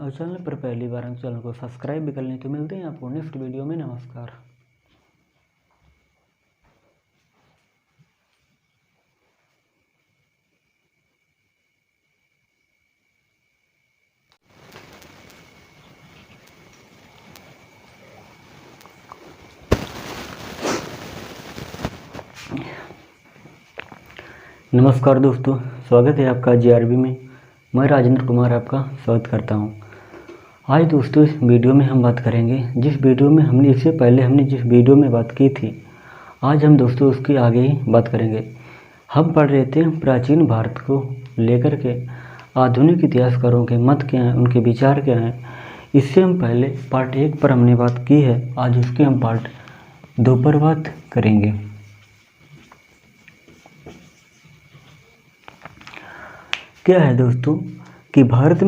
और चैनल पर पहली बार हम चैनल को सब्सक्राइब भी कर लें। तो मिलते हैं आपको नेक्स्ट वीडियो में। नमस्कार। नमस्कार दोस्तों, स्वागत है आपका जीआरबी में। मैं राजेंद्र कुमार आपका स्वागत करता हूं। आज दोस्तों इस वीडियो में हम बात करेंगे जिस वीडियो में हमने इससे पहले जिस वीडियो में बात की थी, आज हम दोस्तों उसके आगे ही बात करेंगे। हम पढ़ रहे थे प्राचीन भारत को लेकर के आधुनिक इतिहासकारों के मत क्या हैं, उनके विचार क्या हैं। इससे हम पहले पार्ट 1 पर हमने बात की है, आज उसके हम पार्ट 2 पर बात करेंगे। क्या है दोस्तों कि भारत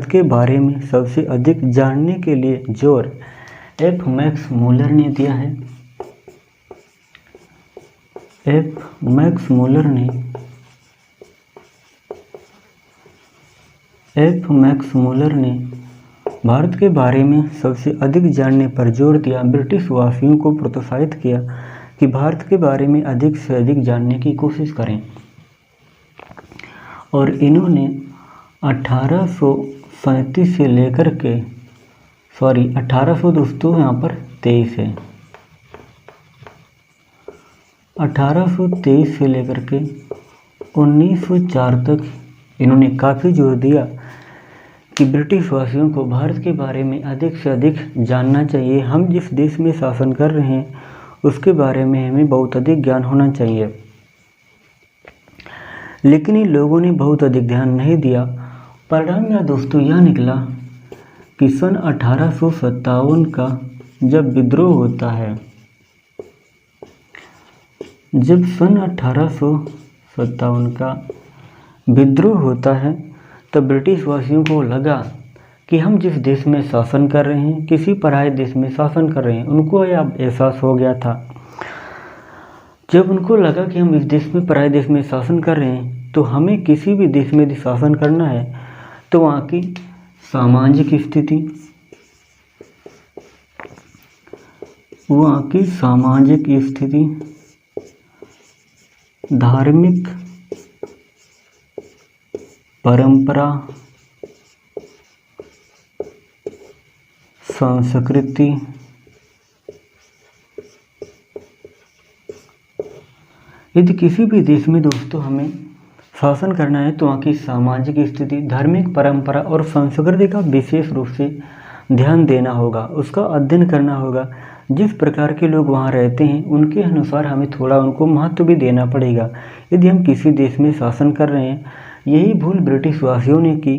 के बारे में सबसे अधिक जानने के लिए जोर एफ मैक्स मूलर ने दिया है। एफ मैक्स मूलर ने भारत के बारे में सबसे अधिक जानने पर जोर दिया। ब्रिटिश वासियों को प्रोत्साहित किया कि भारत के बारे में अधिक से अधिक जानने की कोशिश करें, और इन्होंने 1837 से लेकर के 1800 दोस्तों यहाँ पर 23 है, 1823 से लेकर के 1904 तक इन्होंने काफ़ी जोर दिया कि ब्रिटिश वासियों को भारत के बारे में अधिक से अधिक जानना चाहिए। हम जिस देश में शासन कर रहे हैं उसके बारे में हमें बहुत अधिक ज्ञान होना चाहिए। लेकिन इन लोगों ने बहुत अधिक ध्यान नहीं दिया। परिणाम में दोस्तों यह निकला कि सन 1857 का जब विद्रोह होता है, जब सन 1857 का विद्रोह होता है तब ब्रिटिश वासियों को लगा कि हम जिस देश में शासन कर रहे हैं किसी पराये देश में शासन कर रहे हैं। उनको यह एहसास हो गया था। जब उनको लगा कि हम इस देश में पराये देश में शासन कर रहे हैं तो हमें किसी भी देश में यदि शासन करना है तो वहाँ की सामाजिक स्थिति, धार्मिक परंपरा, संस्कृति, यदि किसी भी देश में दोस्तों हमें शासन करना है तो वहाँ की सामाजिक स्थिति, धार्मिक परंपरा और संस्कृति का विशेष रूप से ध्यान देना होगा, उसका अध्ययन करना होगा। जिस प्रकार के लोग वहाँ रहते हैं उनके अनुसार हमें थोड़ा उनको महत्व भी देना पड़ेगा यदि हम किसी देश में शासन कर रहे हैं। यही भूल ब्रिटिश वासियों ने की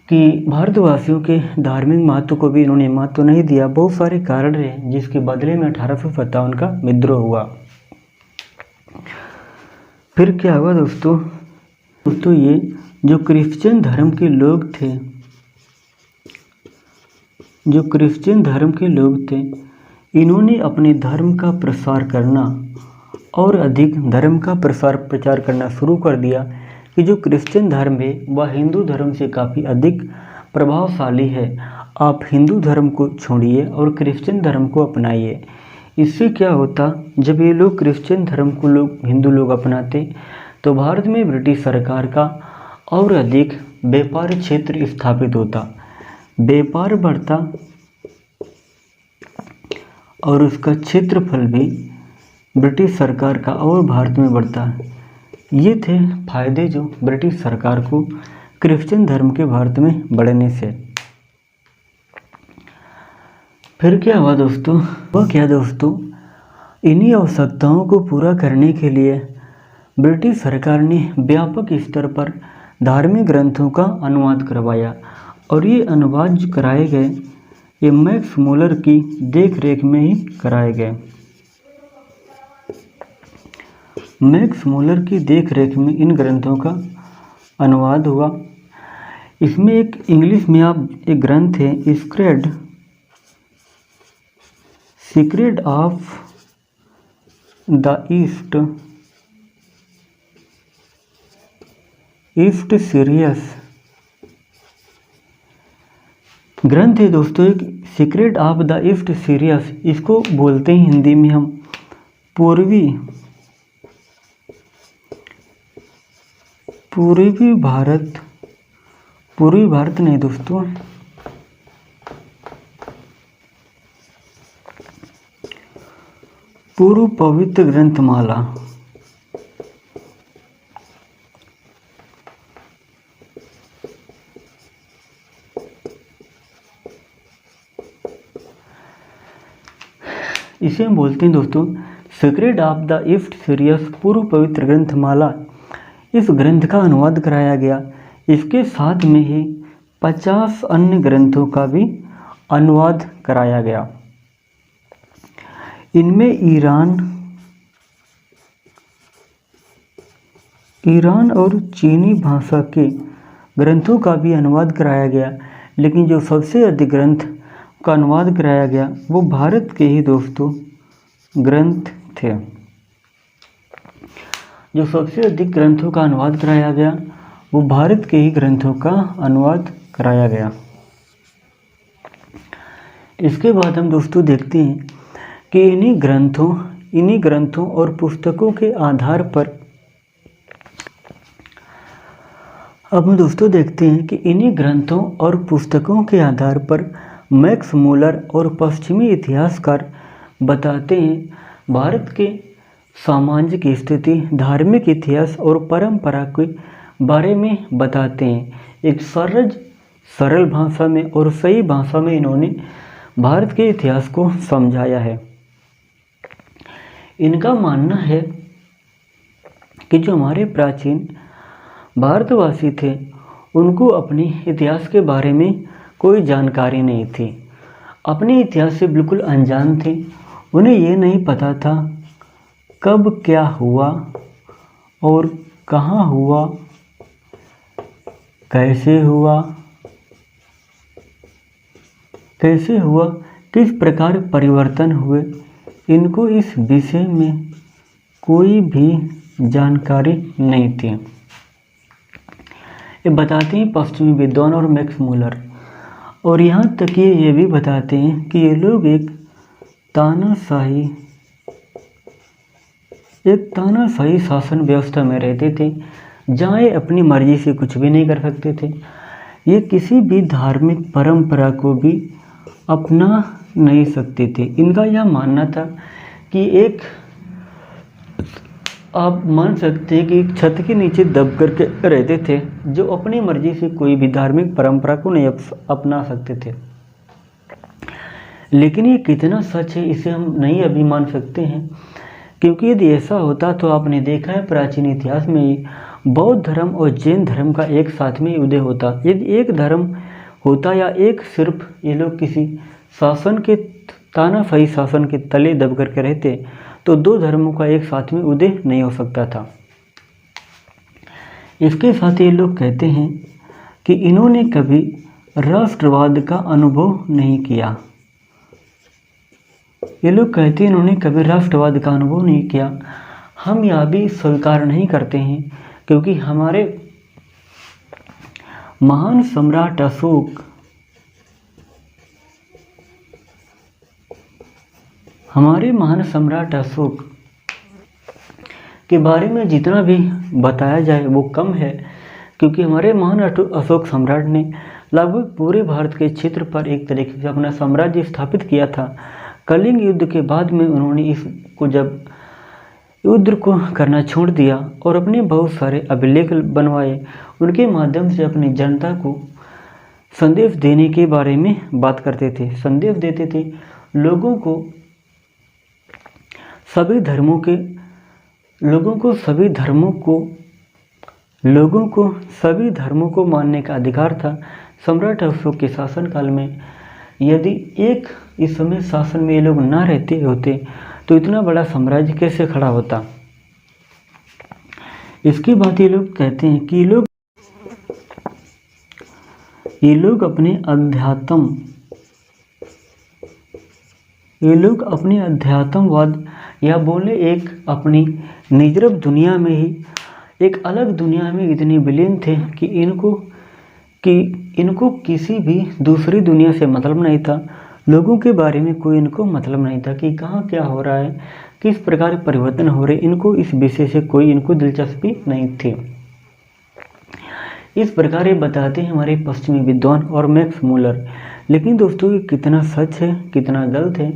कि भारतवासियों के धार्मिक महत्व को भी इन्होंने महत्व नहीं दिया। बहुत सारे कारण रहे जिसके बदले में 1857 का विद्रोह हुआ। फिर क्या हुआ दोस्तों ये जो क्रिश्चियन धर्म के लोग थे, इन्होंने अपने धर्म का प्रसार करना और अधिक धर्म का प्रचार करना शुरू कर दिया कि जो क्रिश्चियन धर्म है वह हिंदू धर्म से काफ़ी अधिक प्रभावशाली है। आप हिंदू धर्म को छोड़िए और क्रिश्चियन धर्म को अपनाइए। इससे क्या होता, जब ये लोग क्रिश्चियन धर्म को हिंदू लोग अपनाते तो भारत में ब्रिटिश सरकार का और अधिक व्यापार क्षेत्र स्थापित होता, व्यापार बढ़ता और उसका क्षेत्रफल भी ब्रिटिश सरकार का और भारत में बढ़ता। ये थे फायदे जो ब्रिटिश सरकार को क्रिश्चियन धर्म के भारत में बढ़ने से। फिर क्या हुआ दोस्तों, इन्हीं आवश्यकताओं को पूरा करने के लिए ब्रिटिश सरकार ने व्यापक स्तर पर धार्मिक ग्रंथों का अनुवाद करवाया, और ये अनुवाद जो कराए गए ये मैक्स मूलर की देख रेख में ही कराए गए। मैक्स मूलर की देख रेख में इन ग्रंथों का अनुवाद हुआ। इसमें एक इंग्लिश में एक ग्रंथ है, secret of the east serious ग्रंथ है दोस्तों एक secret of the east serious, इसको बोलते हैं हिंदी में हम पूर्वी भारत, पूर्वी भारत नहीं दोस्तों, पूर्व पवित्र ग्रंथमाला। इसे हम बोलते हैं दोस्तों secret of the east serious, पूर्व पवित्र ग्रंथमाला। इस ग्रंथ का अनुवाद कराया गया। इसके साथ में ही 50 अन्य ग्रंथों का भी अनुवाद कराया गया। इनमें ईरान और चीनी भाषा के ग्रंथों का भी अनुवाद कराया गया, लेकिन जो सबसे अधिक ग्रंथ का अनुवाद कराया गया वो भारत के ही दोस्तों ग्रंथ थे। जो सबसे अधिक ग्रंथों का अनुवाद कराया गया वो भारत के ही ग्रंथों का अनुवाद कराया गया। इसके बाद हम दोस्तों देखते हैं कि इन्हीं ग्रंथों और पुस्तकों के आधार पर अब हम दोस्तों देखते हैं कि इन्हीं ग्रंथों और पुस्तकों के आधार पर मैक्स मूलर और पश्चिमी इतिहासकार बताते हैं भारत के सामाजिक स्थिति, धार्मिक इतिहास और परंपरा के बारे में बताते हैं। एक सरल भाषा में और सही भाषा में इन्होंने भारत के इतिहास को समझाया है। इनका मानना है कि जो हमारे प्राचीन भारतवासी थे उनको अपने इतिहास के बारे में कोई जानकारी नहीं थी, अपने इतिहास से बिल्कुल अनजान थे। उन्हें ये नहीं पता था कब क्या हुआ और कहाँ हुआ, कैसे हुआ, किस प्रकार परिवर्तन हुए। इनको इस विषय में कोई भी जानकारी नहीं थी। ये बताते हैं पश्चिमी विद्वान और मैक्स मूलर, और यहाँ तक ये भी बताते हैं कि ये लोग एक तानाशाही शासन व्यवस्था में रहते थे, जहाँ ये अपनी मर्जी से कुछ भी नहीं कर सकते थे। ये किसी भी धार्मिक परंपरा को भी अपना नहीं सकते थे। इनका यह मानना था कि आप मान सकते हैं कि एक छत के नीचे दब करके रहते थे, जो अपनी मर्जी से कोई भी धार्मिक परंपरा को नहीं अपना सकते थे। लेकिन ये कितना सच है इसे हम नहीं अभी मान सकते हैं, क्योंकि यदि ऐसा होता तो आपने देखा है प्राचीन इतिहास में ही बौद्ध धर्म और जैन धर्म का एक साथ में उदय होता। यदि एक धर्म होता या एक सिर्फ ये लोग किसी शासन के तानाशाही शासन के तले दब करके रहते तो दो धर्मों का एक साथ में उदय नहीं हो सकता था। इसके साथ ये लोग कहते हैं कि इन्होंने कभी राष्ट्रवाद का अनुभव नहीं किया। ये लोग कहते हैं इन्होंने कभी राष्ट्रवाद का अनुभव नहीं किया। हम यह भी स्वीकार नहीं करते हैं, क्योंकि हमारे महान सम्राट अशोक के बारे में जितना भी बताया जाए वो कम है, क्योंकि हमारे महान अशोक सम्राट ने लगभग पूरे भारत के क्षेत्र पर एक तरीके से अपना साम्राज्य स्थापित किया था। कलिंग युद्ध के बाद में उन्होंने इसको जब युद्ध को करना छोड़ दिया और अपने बहुत सारे अभिलेख बनवाए, उनके माध्यम से अपनी जनता को संदेश देने के बारे में बात करते थे, संदेश देते थे। लोगों को सभी धर्मों को मानने का अधिकार था। सम्राट अशोक के शासनकाल में यदि इस समय शासन में ये लोग ना रहते होते तो इतना बड़ा साम्राज्य कैसे खड़ा होता। इसके बाद ये लोग कहते हैं कि ये लोग अपने अध्यात्मवाद या बोले एक अपनी निजरब दुनिया में ही, एक अलग दुनिया में इतने विलीन थे कि इनको कि इनको किसी भी दूसरी दुनिया से मतलब नहीं था, लोगों के बारे में कोई इनको मतलब नहीं था कि कहाँ क्या हो रहा है, किस प्रकार परिवर्तन हो रहे, इनको इस विषय से कोई इनको दिलचस्पी नहीं थी। इस प्रकार ये बताते हैं हमारे पश्चिमी विद्वान और मैक्स मूलर। लेकिन दोस्तों ये कितना सच है कितना गलत है,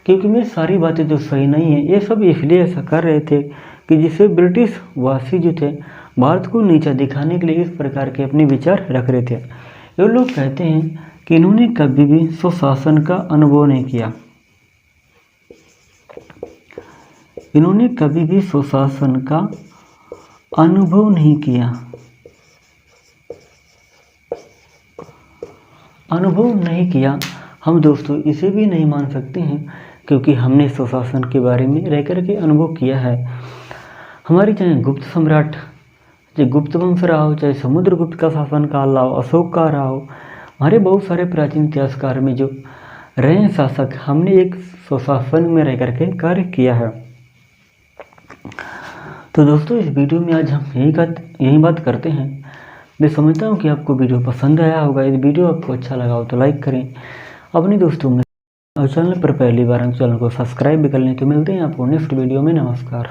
क्योंकि मैं सारी बातें तो सही नहीं है। ये सब इसलिए ऐसा कर रहे थे कि जिससे ब्रिटिश वासी जो थे भारत को नीचा दिखाने के लिए इस प्रकार के अपने विचार रख रहे थे। ये लोग कहते हैं कि इन्होंने कभी भी स्वशासन का अनुभव नहीं किया, इन्होंने कभी भी स्वशासन का अनुभव नहीं किया, अनुभव नहीं किया। हम दोस्तों इसे भी नहीं मान सकते हैं, क्योंकि हमने स्वशासन के बारे में रह कर के अनुभव किया है। हमारी चाहे गुप्त सम्राट, चाहे गुप्त वंश रहा हो, चाहे समुद्रगुप्त का शासन काल रहा हो, अशोक का रहा हो, हमारे बहुत सारे प्राचीन इतिहासकार में जो रहे हैं शासक, हमने एक स्वशासन में रह करके कार्य किया है। तो दोस्तों इस वीडियो में आज हम यही बात करते हैं। मैं समझता हूँ कि आपको वीडियो पसंद आया होगा। यदि वीडियो आपको अच्छा लगा हो तो लाइक करें, अपने दोस्तों में, और चैनल पर पहली बार हम चैनल को सब्सक्राइब भी कर लें। तो मिलते हैं आपको नेक्स्ट वीडियो में। नमस्कार।